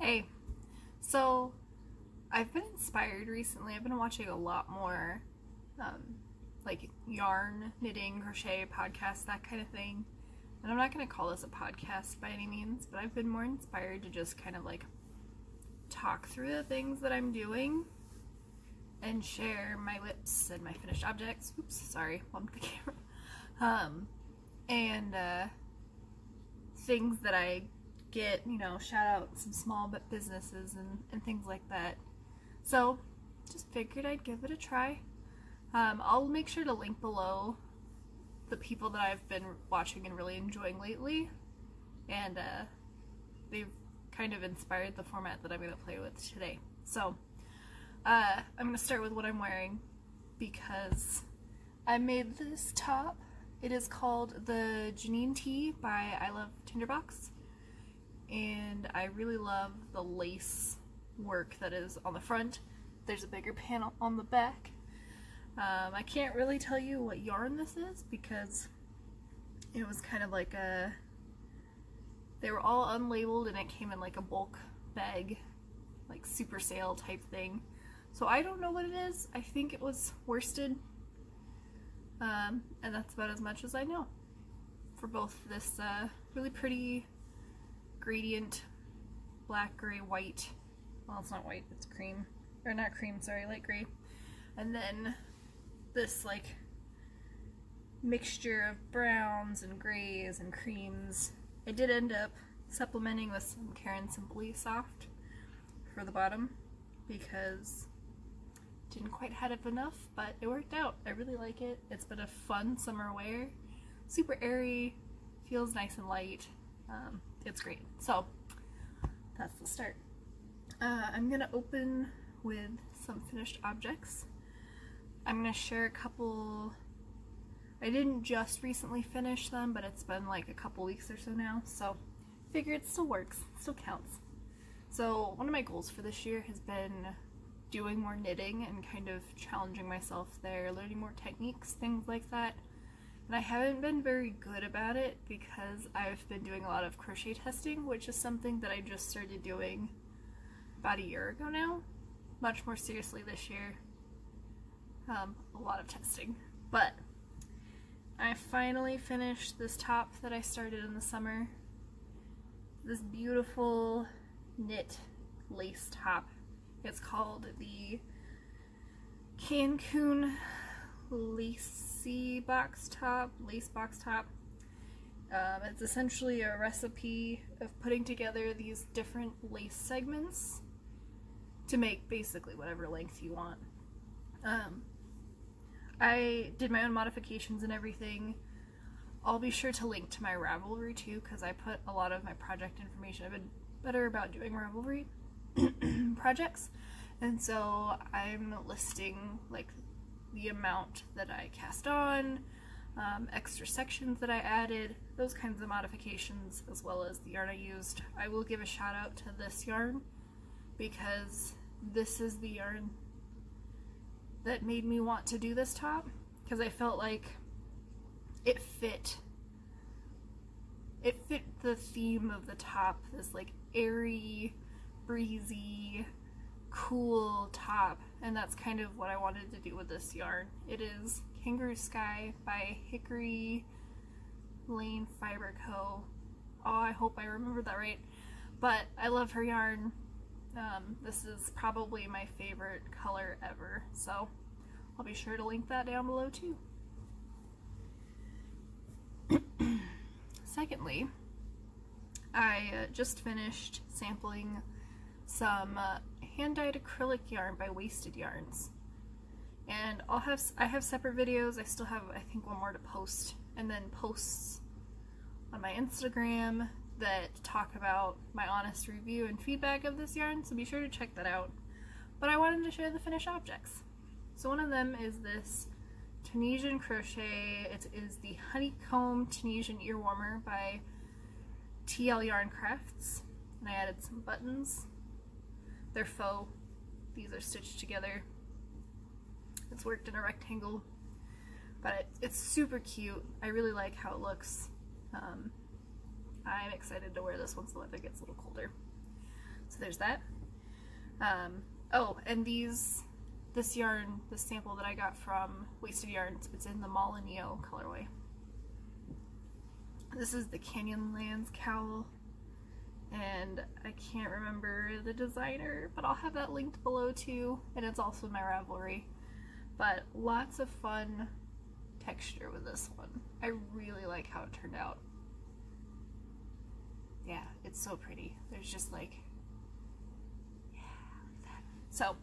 Hey, so I've been inspired recently. I've been watching a lot more like yarn, knitting, crochet, podcasts, that kind of thing. And I'm not going to call this a podcast by any means, but I've been more inspired to just kind of like talk through the things that I'm doing and share my whips and my finished objects. Oops, sorry, bumped the camera. And things that I get, you know, shout out some small businesses and things like that. So just figured I'd give it a try. I'll make sure to link below the people that I've been watching and really enjoying lately, and they've kind of inspired the format that I'm going to play with today. So I'm going to start with what I'm wearing because I made this top. It is called the Janine Tee by I Love Tinderbox, and I really love the lace work that is on the front. There's a bigger panel on the back. I can't really tell you what yarn this is because it was kind of like they were all unlabeled and it came in like a bulk bag, like super sale type thing. So I don't know what it is. I think it was worsted. And that's about as much as I know for both this really pretty gradient black, gray, white. Well, it's not white, it's cream. Or not cream, sorry, light gray. And then this like mixture of browns and grays and creams. I did end up supplementing with some Caron Simply Soft for the bottom because didn't quite have enough, but it worked out. I really like it. It's been a fun summer wear. Super airy, feels nice and light. It's great. So that's the start. I'm gonna open with some finished objects. I'm gonna share a couple. I didn't just recently finish them, but it's been like a couple weeks or so now, so figure it still works, still counts. So one of my goals for this year has been doing more knitting and kind of challenging myself there, learning more techniques, things like that. And I haven't been very good about it because I've been doing a lot of crochet testing, which is something that I just started doing about a year ago now. Much more seriously this year. A lot of testing. But I finally finished this top that I started in the summer. This beautiful knit lace top. It's called the Cancun lace box top. It's essentially a recipe of putting together these different lace segments to make basically whatever length you want. I did my own modifications and everything. I'll be sure to link to my Ravelry too because I put a lot of my project information. I've been better about doing Ravelry projects, and so I'm listing like the amount that I cast on, extra sections that I added, those kinds of modifications, as well as the yarn I used. I will give a shout out to this yarn because this is the yarn that made me want to do this top, because I felt like it fit the theme of the top, this like airy, breezy, cool top, and that's kind of what I wanted to do with this yarn. It is Kangaroo Sky by Hickory Lane Fiber Co. Oh, I hope I remembered that right. But I love her yarn. This is probably my favorite color ever, so I'll be sure to link that down below too. Secondly, I just finished sampling some hand-dyed acrylic yarn by Wasted Yarns, and I have separate videos. I still have, I think, one more to post, and then posts on my Instagram that talk about my honest review and feedback of this yarn, so be sure to check that out. But I wanted to share the finished objects. So one of them is this Tunisian crochet. It is the Honeycomb Tunisian Ear Warmer by TL Yarn Crafts, and I added some buttons. They're faux. These are stitched together. It's worked in a rectangle, but it's super cute. I really like how it looks. I'm excited to wear this once the weather gets a little colder. So there's that. Oh, and this yarn, the sample that I got from Wasted Yarns, it's in the Molineo colorway. This is the Canyonlands cowl, and I can't remember the designer, but I'll have that linked below too, and it's also my Ravelry. But lots of fun texture with this one. I really like how it turned out. Yeah, it's so pretty. There's just like, yeah, like that. So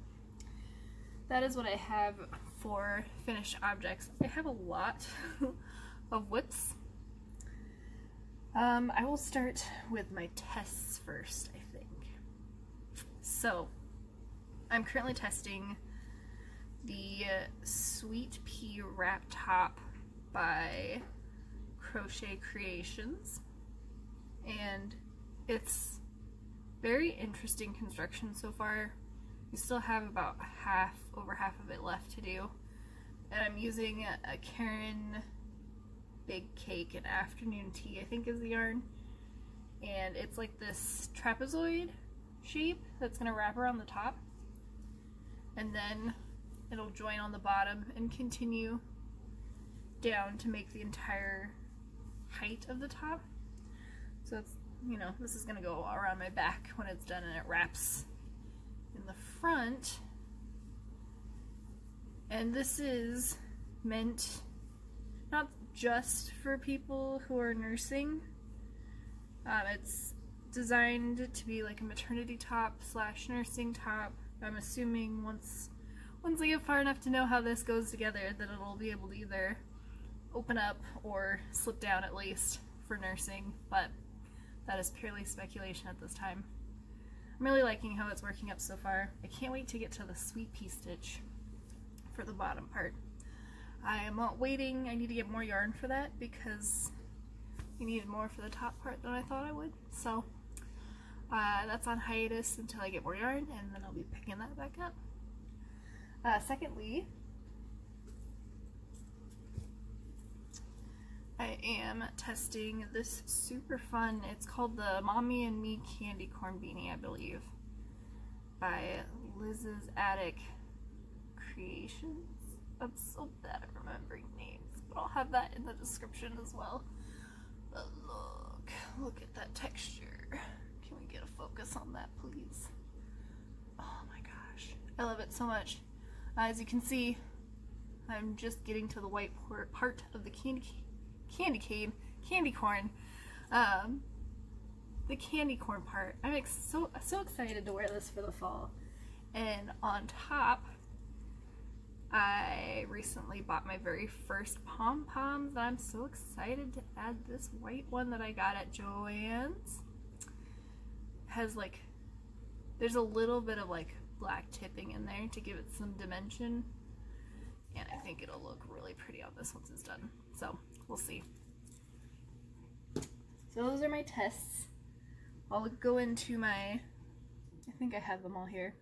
that is what I have for finished objects. I have a lot of whips. I will start with my tests first, I think. So I'm currently testing the Sweet Pea Wrap Top by Crochet Creations, and it's very interesting construction so far. We still have about over half of it left to do, and I'm using a Karen Big Cake and Afternoon Tea, I think is the yarn, and it's like this trapezoid shape that's going to wrap around the top, and then it'll join on the bottom and continue down to make the entire height of the top. So it's, you know, this is going to go around my back when it's done, and it wraps in the front. And this is meant not just for people who are nursing. It's designed to be like a maternity top / nursing top. I'm assuming once I get far enough to know how this goes together, that it'll be able to either open up or slip down at least for nursing, but that is purely speculation at this time. I'm really liking how it's working up so far. I can't wait to get to the sweet pea stitch for the bottom part. I am waiting. I need to get more yarn for that because we needed more for the top part than I thought I would. So that's on hiatus until I get more yarn, and then I'll be picking that back up. Secondly, I am testing this super fun, it's called the Mommy and Me Candy Corn Beanie, I believe, by Liz's Attic Creations. I'm so bad at remembering names, but I'll have that in the description as well. But look at that texture. Can we get a focus on that, please? Oh my gosh, I love it so much. As you can see, I'm just getting to the white part of the candy corn. The candy corn part. I'm so excited to wear this for the fall. And on top, I recently bought my very first pom-poms, and I'm so excited to add this white one that I got at Joann's. Has like, there's a little bit of like black tipping in there to give it some dimension, and I think it'll look really pretty on this once it's done. So we'll see. So those are my tests. I'll go into my, I think I have them all here.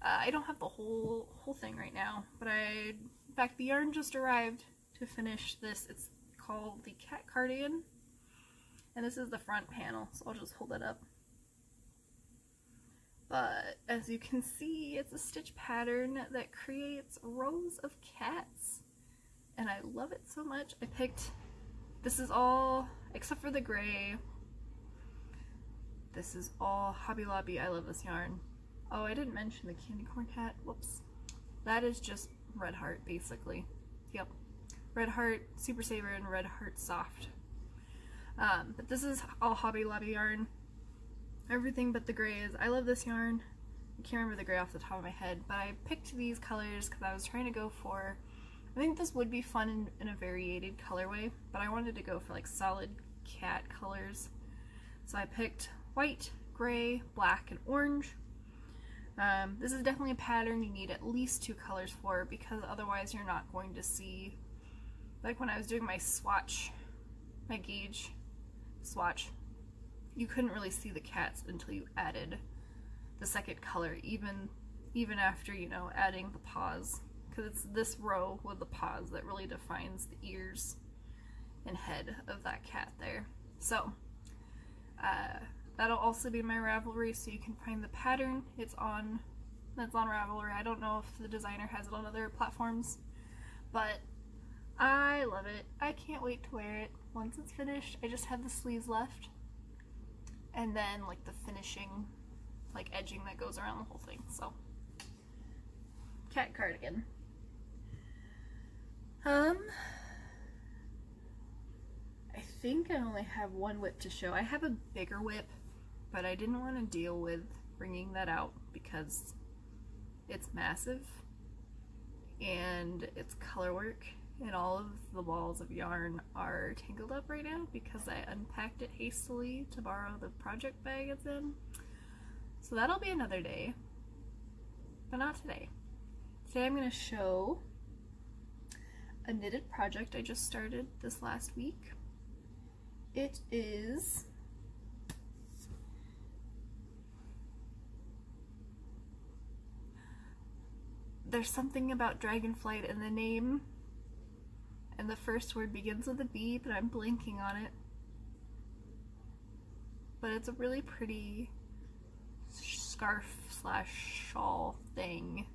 I don't have the whole thing right now, but in fact, the yarn just arrived to finish this. It's called the Cat Cardigan, and this is the front panel, so I'll just hold that up. But as you can see, it's a stitch pattern that creates rows of cats, and I love it so much. I picked, this is all, except for the gray, this is all Hobby Lobby. I love this yarn. Oh, I didn't mention the candy corn cat. Whoops. That is just Red Heart, basically. Yep. Red Heart Super Saver and Red Heart Soft. But this is all Hobby Lobby yarn. Everything but the grays. I love this yarn. I can't remember the gray off the top of my head, but I picked these colors because I was trying to go for, I think this would be fun in a variated colorway, but I wanted to go for like solid cat colors. So I picked white, gray, black, and orange. This is definitely a pattern you need at least 2 colors for, because otherwise you're not going to see, like when I was doing my swatch, my gauge swatch, you couldn't really see the cats until you added the second color, even after, you know, adding the paws, because it's this row with the paws that really defines the ears and head of that cat there. So that'll also be my Ravelry, so you can find the pattern. That's on Ravelry. I don't know if the designer has it on other platforms, but I love it. I can't wait to wear it once it's finished. I just have the sleeves left, and then like the finishing, like edging that goes around the whole thing. So, cat cardigan. I think I only have one whip to show. I have a bigger whip, but I didn't want to deal with bringing that out because it's massive and it's color work, and all of the balls of yarn are tangled up right now because I unpacked it hastily to borrow the project bag it's in. So that'll be another day, but not today. Today I'm going to show a knitted project I just started this last week. It is there's something about dragonflight in the name, and the first word begins with a B, but I'm blanking on it. But it's a really pretty scarf slash shawl thing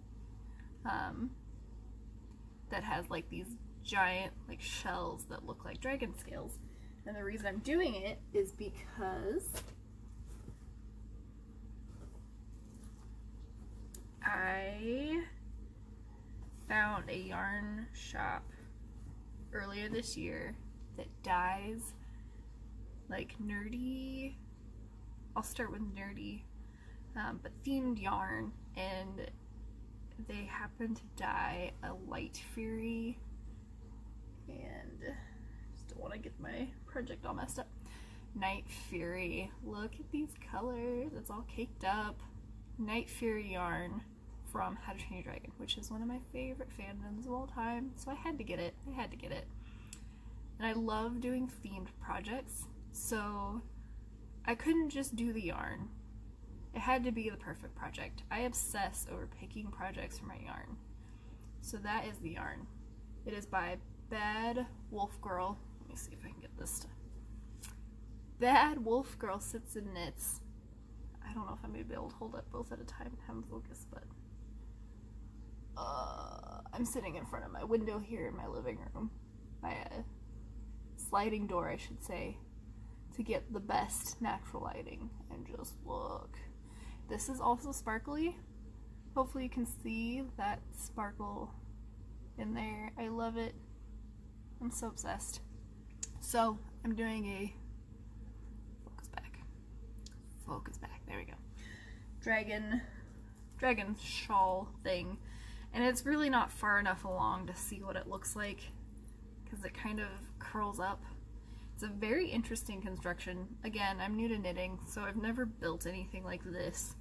that has like these giant like shells that look like dragon scales. And the reason I'm doing it is because I found a yarn shop earlier this year that dyes like nerdy, I'll start with nerdy, but themed yarn, and they happen to dye a light fury, and don't want to get my project all messed up. Night Fury. Look at these colors. It's all caked up. Night Fury yarn from How to Train Your Dragon, which is one of my favorite fandoms of all time. So I had to get it. I had to get it. And I love doing themed projects, so I couldn't just do the yarn. It had to be the perfect project. I obsess over picking projects for my yarn. So that is the yarn. It is by Bad Wolf Girl. Let me see if I can get this to. Bad Wolf Girl Sits and Knits. I don't know if I'm going to be able to hold up both at a time and have them focus, but I'm sitting in front of my window here in my living room by a sliding door, I should say, to get the best natural lighting. And just look. This is also sparkly. Hopefully you can see that sparkle in there. I love it. I'm so obsessed. So I'm doing a focus back, there we go, dragon shawl thing, and it's really not far enough along to see what it looks like because it kind of curls up. It's a very interesting construction. Again, I'm new to knitting, so I've never built anything like this.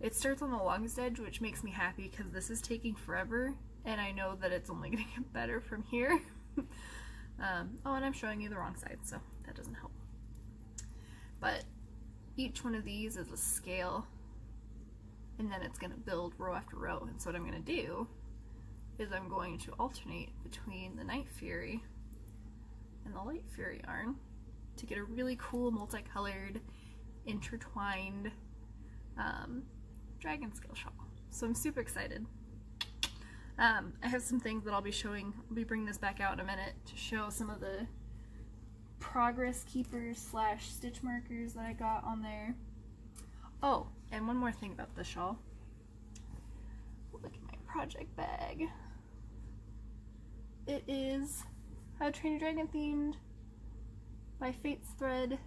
It starts on the longest edge, which makes me happy because this is taking forever, and I know that it's only going to get better from here. Oh, and I'm showing you the wrong side, so that doesn't help. But each one of these is a scale, and then it's going to build row after row. And so what I'm going to do is I'm going to alternate between the Night Fury and the Light Fury yarn to get a really cool multicolored intertwined dragon scale shawl. So I'm super excited. I have some things that I'll be showing. I'll be bringing this back out in a minute to show some of the progress keepers slash stitch markers that I got on there. Oh, and one more thing about the shawl. Look at my project bag. It is How to Train Your Dragon themed by JSThreads.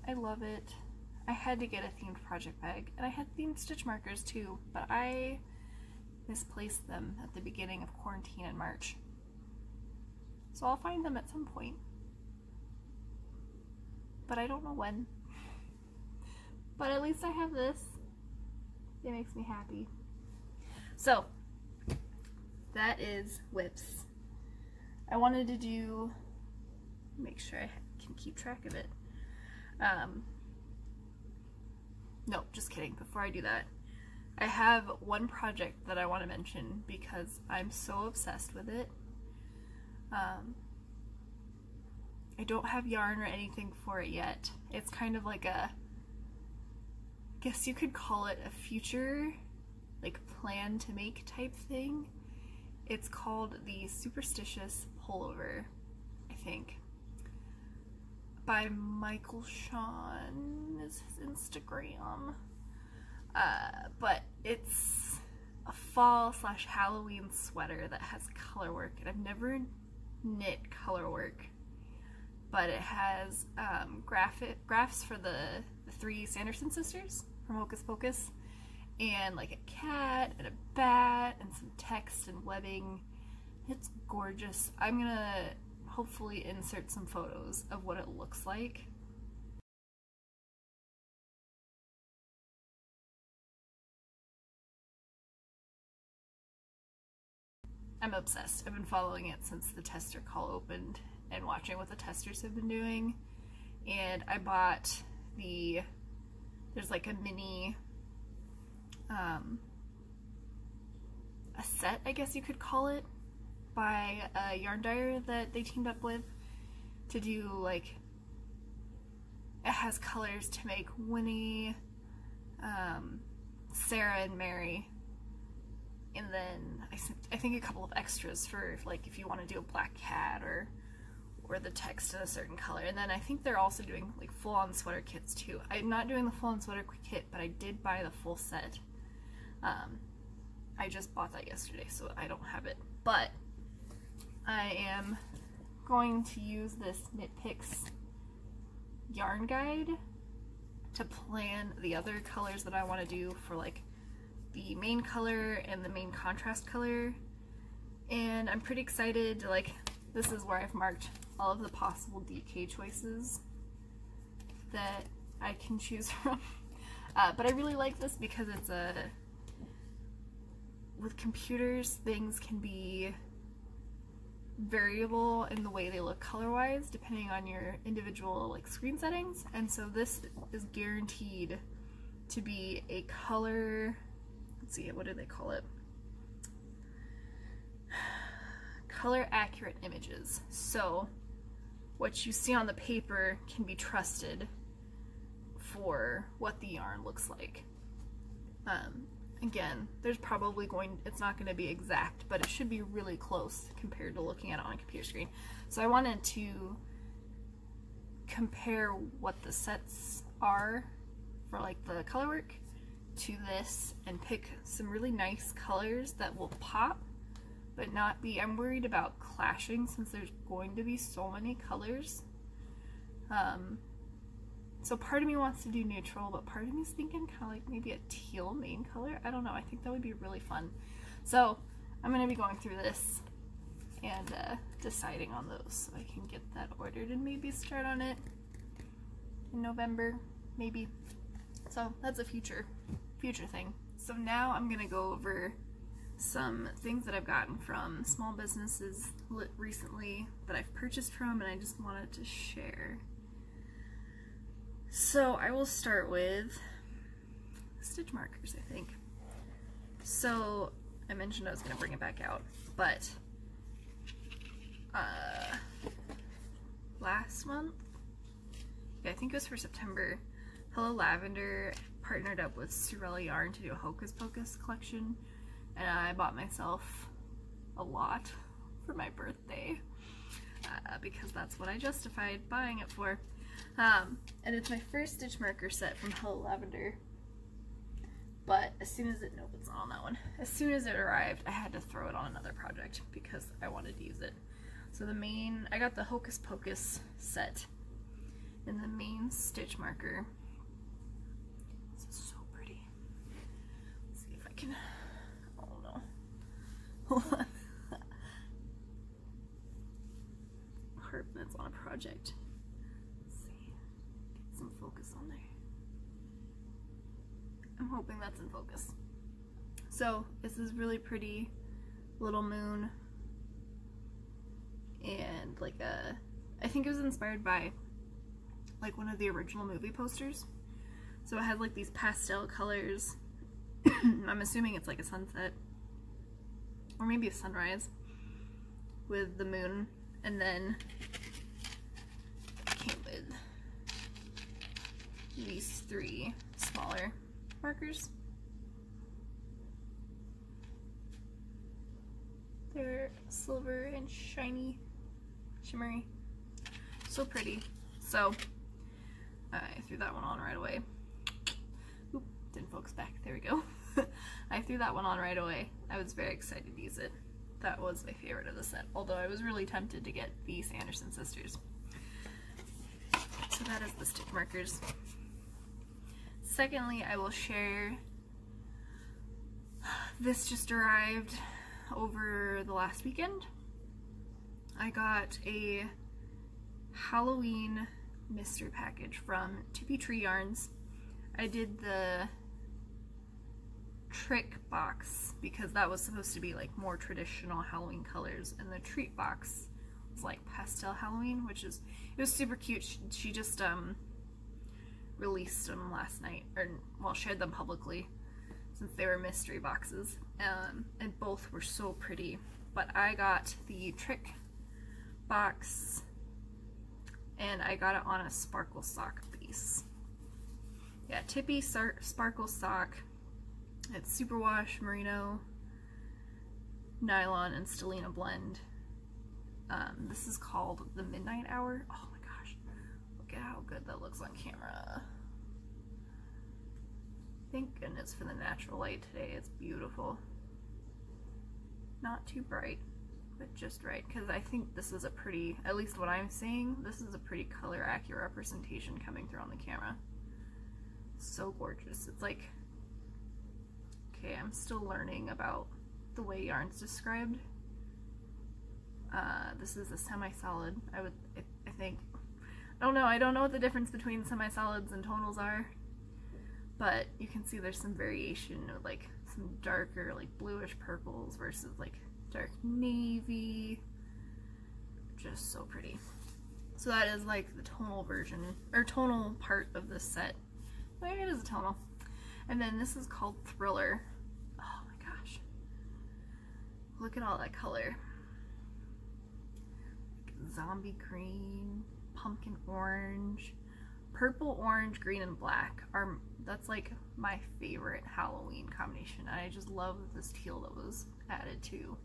I love it. I had to get a themed project bag, and I had themed stitch markers too, but I misplaced them at the beginning of quarantine in March. So I'll find them at some point, but I don't know when. But at least I have this. It makes me happy. So that is whips. I wanted to do, make sure I can keep track of it. No, just kidding. Before I do that, I have one project that I want to mention because I'm so obsessed with it. I don't have yarn or anything for it yet. It's kind of like a, I guess you could call it a future, like plan to make type thing. It's called the Superstitious Pullover, I think, by Michael Sean is his Instagram. But it's a fall / Halloween sweater that has color work, and I've never knit color work, but it has graphs for the three Sanderson sisters from Hocus Pocus, and like a cat and a bat and some text and webbing. It's gorgeous. I'm gonna hopefully insert some photos of what it looks like. I'm obsessed. I've been following it since the tester call opened and watching what the testers have been doing. And I bought there's like a mini, a set, I guess you could call it, by a yarn dyer that they teamed up with to do, like, it has colors to make Winnie, Sarah, and Mary. And then I think a couple of extras for, like, if you want to do a black cat or the text in a certain color. And then I think they're also doing like full-on sweater kits too. I'm not doing the full-on sweater kit, but I did buy the full set. I just bought that yesterday, so I don't have it. But I am going to use this Knit Picks yarn guide to plan the other colors that I want to do for like the main color and the main contrast color. And I'm pretty excited to, like, this is where I've marked all of the possible DK choices that I can choose from. But I really like this because it's with computers, things can be variable in the way they look color-wise depending on your individual like screen settings, and so this is guaranteed to be a color, let's see, what do they call it? Color accurate images. So what you see on the paper can be trusted for what the yarn looks like. Again, there's probably it's not going to be exact, but it should be really close compared to looking at it on a computer screen. So I wanted to compare what the sets are for like the color work to this and pick some really nice colors that will pop but not be, I'm worried about clashing since there's going to be so many colors. So part of me wants to do neutral, but part of me is thinking kind of like maybe a teal main color. I don't know, I think that would be really fun. So I'm going to be going through this and deciding on those so I can get that ordered and maybe start on it in November, maybe. So that's a future thing. So now I'm going to go over some things that I've gotten from small businesses recently that I've purchased from, and I just wanted to share. So I will start with stitch markers, I think. So I mentioned I was going to bring it back out, but last month, yeah, I think it was for September, Hello Lavender partnered up with Surrella Yarn to do a Hocus Pocus collection, and I bought myself a lot for my birthday because that's what I justified buying it for. And it's my first stitch marker set from Hello Lavender, but as soon as it's not on that one. As soon as it arrived, I had to throw it on another project because I wanted to use it. So I got the Hocus Pocus set in the main stitch marker. This is so pretty. Let's see if I can, oh no. Hold on. Heart that's on a project. Some focus on there. I'm hoping that's in focus. So this is really pretty little moon, and like I think it was inspired by like one of the original movie posters. So it has like these pastel colors. I'm assuming it's like a sunset or maybe a sunrise with the moon, and then these 3 smaller markers. They're silver and shiny, shimmery, so pretty. So I threw that one on right away. Oop, didn't focus back, there we go. I threw that one on right away. I was very excited to use it. That was my favorite of the set, although I was really tempted to get the Sanderson sisters. So that is the stick markers. Secondly, I will share, this just arrived over the last weekend. I got a Halloween mystery package from Tippy Yarns. I did the trick box because that was supposed to be like more traditional Halloween colors, and the treat box was like pastel Halloween, which is, it was super cute. She just released them last night, or well, shared them publicly since they were mystery boxes, and both were so pretty. But I got the trick box and I got it on a sparkle sock base. Yeah, Tippy sparkle sock. It's superwash, merino, nylon, and stellina blend. This is called the Midnight Hour. Oh my gosh, look at how good that looks on camera. Thank goodness for the natural light today. It's beautiful. Not too bright, but just right, because I think this is a pretty, at least what I'm seeing, this is a pretty color accurate representation coming through on the camera. So gorgeous. It's like, okay, I'm still learning about the way yarn's described. This is a semi-solid. I think. I don't know what the difference between semi-solids and tonals are, but you can see there's some variation of like some darker, like bluish purples versus like dark navy. Just so pretty. So that is like the tonal version, or tonal part of this set. Well, it is a tonal. And then this is called Thriller. Oh my gosh. Look at all that color. Zombie green, pumpkin orange, purple, orange, green, and black are, that's like my favorite Halloween combination. I just love this teal that was added too.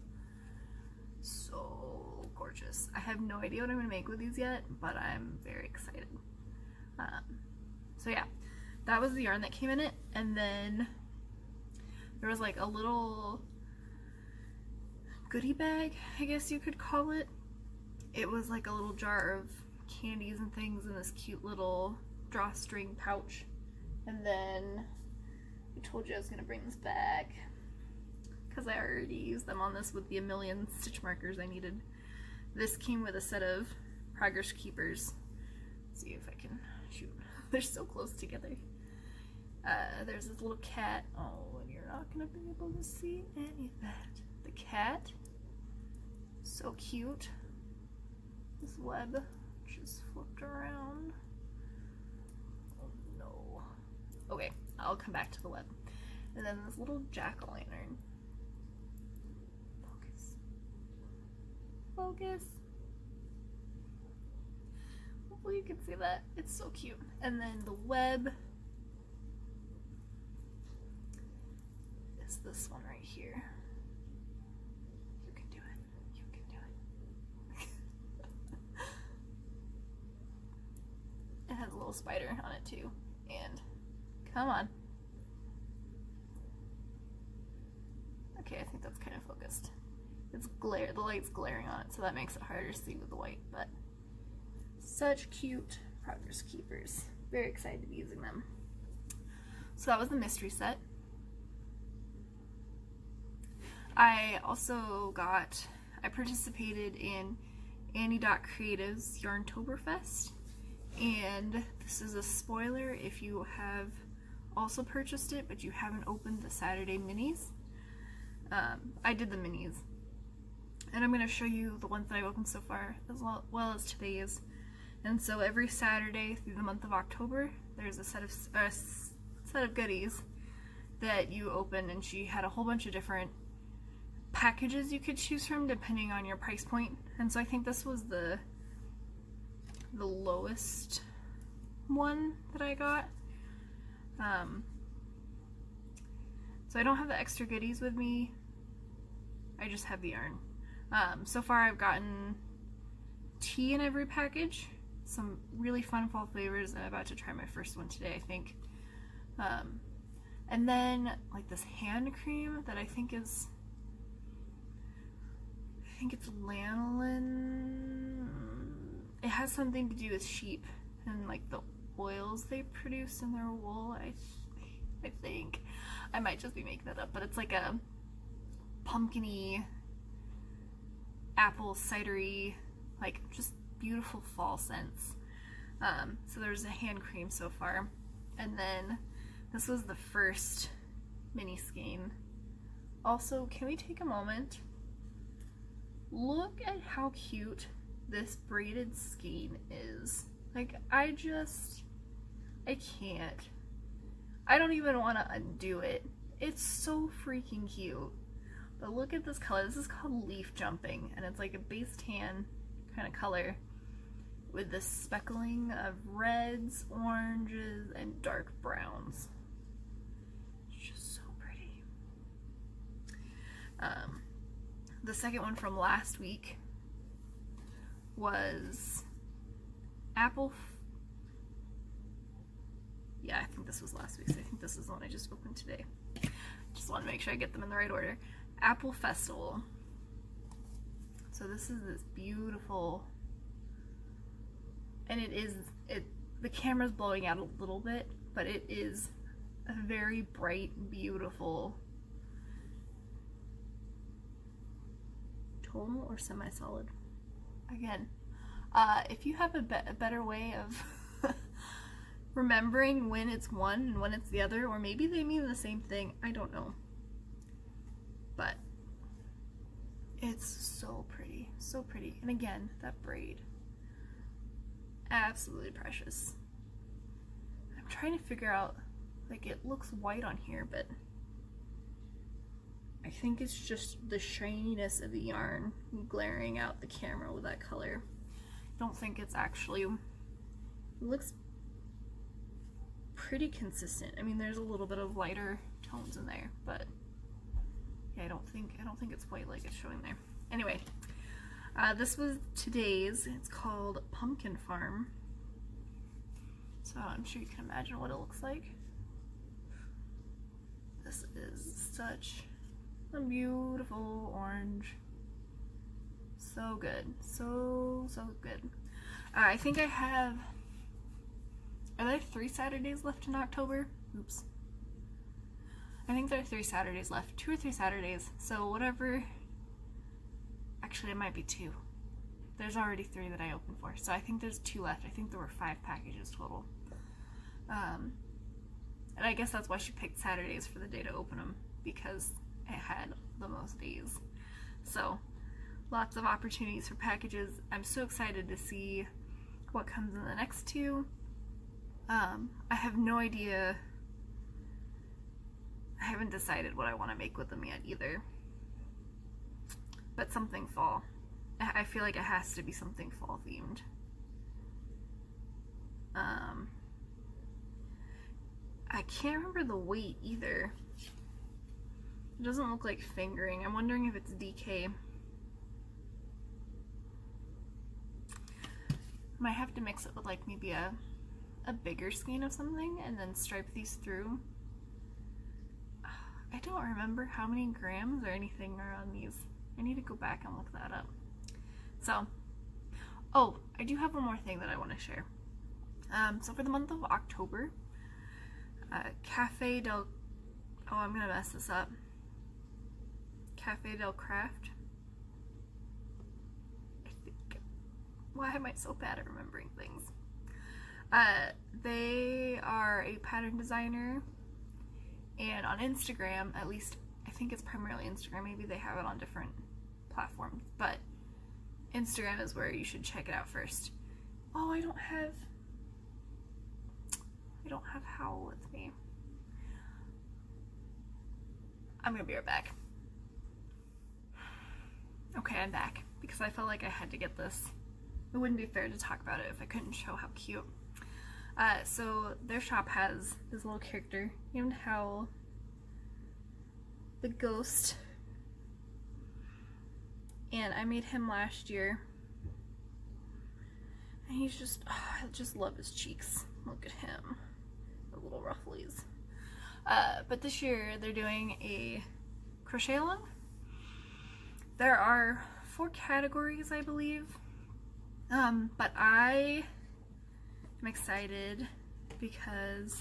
So gorgeous. I have no idea what I'm gonna make with these yet, but I'm very excited. So yeah, that was the yarn that came in it, and then there was like a little goodie bag, I guess you could call it. It was like a little jar of candies and things in this cute little drawstring pouch. And then I told you I was gonna bring this back because I already used them on this with the 1,000,000 stitch markers I needed. This came with a set of progress keepers. Let's see if I can shoot. They're so close together. There's this little cat. Oh, and you're not gonna be able to see any of that. The cat, so cute. This web just flipped around. Oh no. Okay, I'll come back to the web. And then this little jack-o'-lantern. Focus. Focus. Hopefully you can see that. It's so cute. And then the web is this one right here. You can do it. You can do it. It has a little spider on it too. And come on. Okay, I think that's kind of focused. It's the light's glaring on it, so that makes it harder to see with the white, but such cute progress keepers. Very excited to be using them. So that was the mystery set. I also I participated in Annie.Creative's Yarntoberfest, and this is a spoiler if you have also purchased it but you haven't opened the Saturday minis. I did the minis, and I'm going to show you the ones that I've opened so far as well as today's. And so every Saturday through the month of October there's a set of goodies that you open, and she had a whole bunch of different packages you could choose from depending on your price point. And so I think this was the lowest one that I got. So I don't have the extra goodies with me. I just have the yarn. So far I've gotten tea in every package. Some really fun fall flavors. I'm about to try my first one today, I think. And then like this hand cream that I think it's lanolin. It has something to do with sheep and like the oils they produce in their wool. I think. I might just be making that up, but it's like a pumpkin-y, apple cidery, like just beautiful fall scents. So there's a hand cream so far. And then this was the first mini skein. Also, can we take a moment? Look at how cute this braided skein is. Like, I can't. I don't even want to undo it. It's so freaking cute. But look at this color. This is called Leaf Jumping, and it's like a base tan kind of color with this speckling of reds, oranges, and dark browns. It's just so pretty. The second one from last week was yeah, I think this was last week's. I think this is the one I just opened today. Just want to make sure I get them in the right order. Apple Festival. So this is this beautiful, and the camera's blowing out a little bit, but it is a very bright, beautiful tonal or semi-solid. Again, if you have a better way of remembering when it's one and when it's the other, or maybe they mean the same thing, I don't know. But it's so pretty, so pretty. And again, that braid, absolutely precious. I'm trying to figure out, like, it looks white on here, but I think it's just the shininess of the yarn glaring out the camera with that color. I don't think it's actually, it looks pretty consistent. I mean, there's a little bit of lighter tones in there, but yeah, I don't think it's white like it's showing there. Anyway, this was today's. It's called Pumpkin Farm. So I'm sure you can imagine what it looks like. This is such a beautiful orange. So good. So good. I think I have, are there 3 Saturdays left in October? Oops. I think there are 3 Saturdays left. 2 or 3 Saturdays. So whatever, actually it might be 2. There's already 3 that I opened for. So I think there's 2 left. I think there were 5 packages total. And I guess that's why she picked Saturdays for the day to open them, because it had the most days. So lots of opportunities for packages. I'm so excited to see what comes in the next 2. I have no idea. I haven't decided what I want to make with them yet either. But something fall. I feel like it has to be something fall themed. I can't remember the weight either. It doesn't look like fingering. I'm wondering if it's DK. Might have to mix it with like maybe a bigger skein of something and then stripe these through. I don't remember how many grams or anything are on these. I need to go back and look that up. So, oh, I do have one more thing that I want to share. So for the month of October, Cafe del, oh, I'm gonna mess this up. Cafe del Craft. I think. Why am I so bad at remembering things? They are a pattern designer, and on Instagram, at least I think it's primarily Instagram, maybe they have it on different platforms, but Instagram is where you should check it out first. Oh, I don't have Howl with me. I'm gonna be right back. Okay, I'm back, because I felt like I had to get this. It wouldn't be fair to talk about it if I couldn't show how cute. So their shop has this little character named Howl, the ghost, and I made him last year, and he's just, oh, I just love his cheeks. Look at him, the little rufflies. But this year they're doing a crochet along. There are 4 categories, I believe, but I am excited because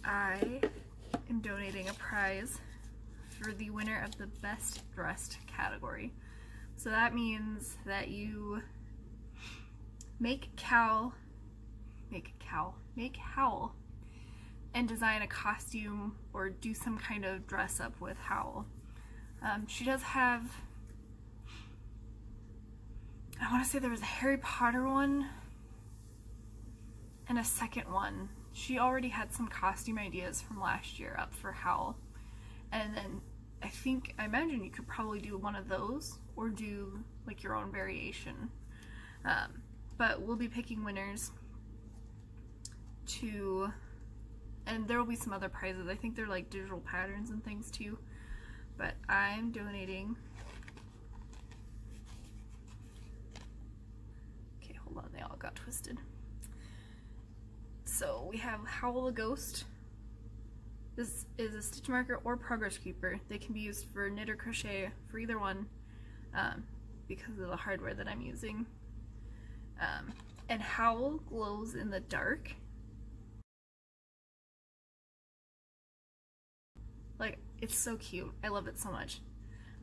I am donating a prize for the winner of the best dressed category. So that means that you make Howl, and design a costume or do some kind of dress up with Howl. She does have, I want to say there was a Harry Potter one and a second one. She already had some costume ideas from last year up for Howl, and then I imagine you could probably do one of those or do like your own variation. But we'll be picking winners to, and there will be some other prizes. I think they're like digital patterns and things too. But I'm donating. Okay, hold on, they all got twisted. So we have Howl the Ghost. This is a stitch marker or progress keeper. They can be used for knit or crochet, for either one, because of the hardware that I'm using. And Howl glows in the dark. Like, it's so cute. I love it so much.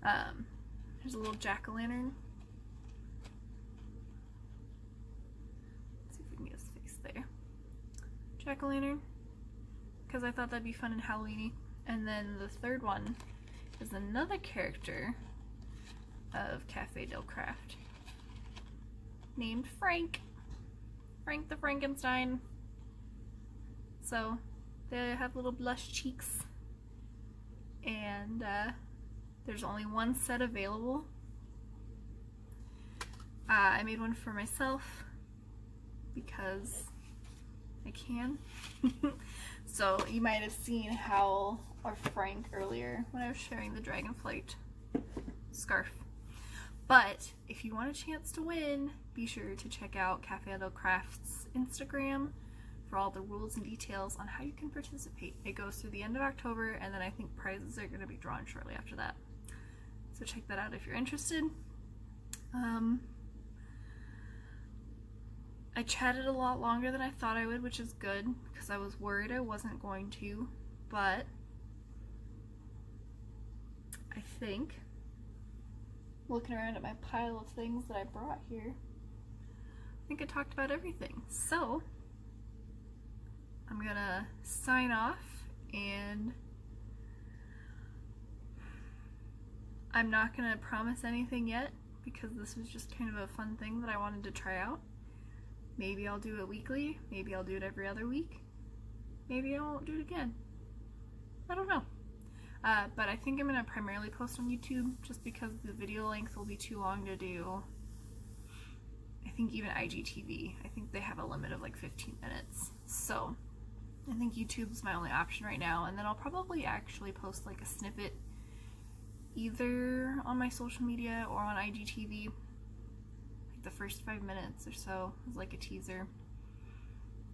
There's a little jack-o'-lantern. Let's see if we can get his face there. Jack-o'-lantern, because I thought that'd be fun and Halloweeny. And then the third one is another character of Cafe Del Craft named Frank. Frank the Frankenstein. So they have little blush cheeks. And there's only one set available. I made one for myself because I can. So you might have seen Howl or Frank earlier when I was sharing the Dragonflight scarf. But if you want a chance to win, be sure to check out Cafe Del Craft's Instagram for all the rules and details on how you can participate. It goes through the end of October, and then I think prizes are going to be drawn shortly after that. So check that out if you're interested. I chatted a lot longer than I thought I would, which is good, because I was worried I wasn't going to, but I think, looking around at my pile of things that I brought here, I think I talked about everything. So I'm gonna sign off, and I'm not gonna promise anything yet because this was just kind of a fun thing that I wanted to try out. Maybe I'll do it weekly, maybe I'll do it every other week, maybe I won't do it again. I don't know. But I think I'm gonna primarily post on YouTube just because the video length will be too long to do. I think even IGTV, I think they have a limit of like 15 minutes. So I think YouTube's my only option right now, and then I'll probably actually post like a snippet either on my social media or on IGTV, like the first 5 minutes or so as like a teaser.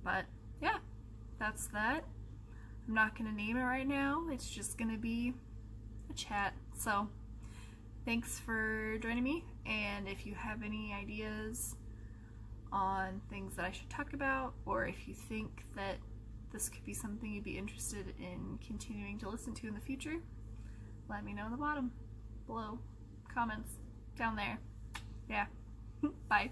But yeah, that's that. I'm not gonna name it right now, it's just gonna be a chat. So thanks for joining me, and if you have any ideas on things that I should talk about, or if you think that this could be something you'd be interested in continuing to listen to in the future, let me know in the bottom, below, comments, down there. Yeah. Bye.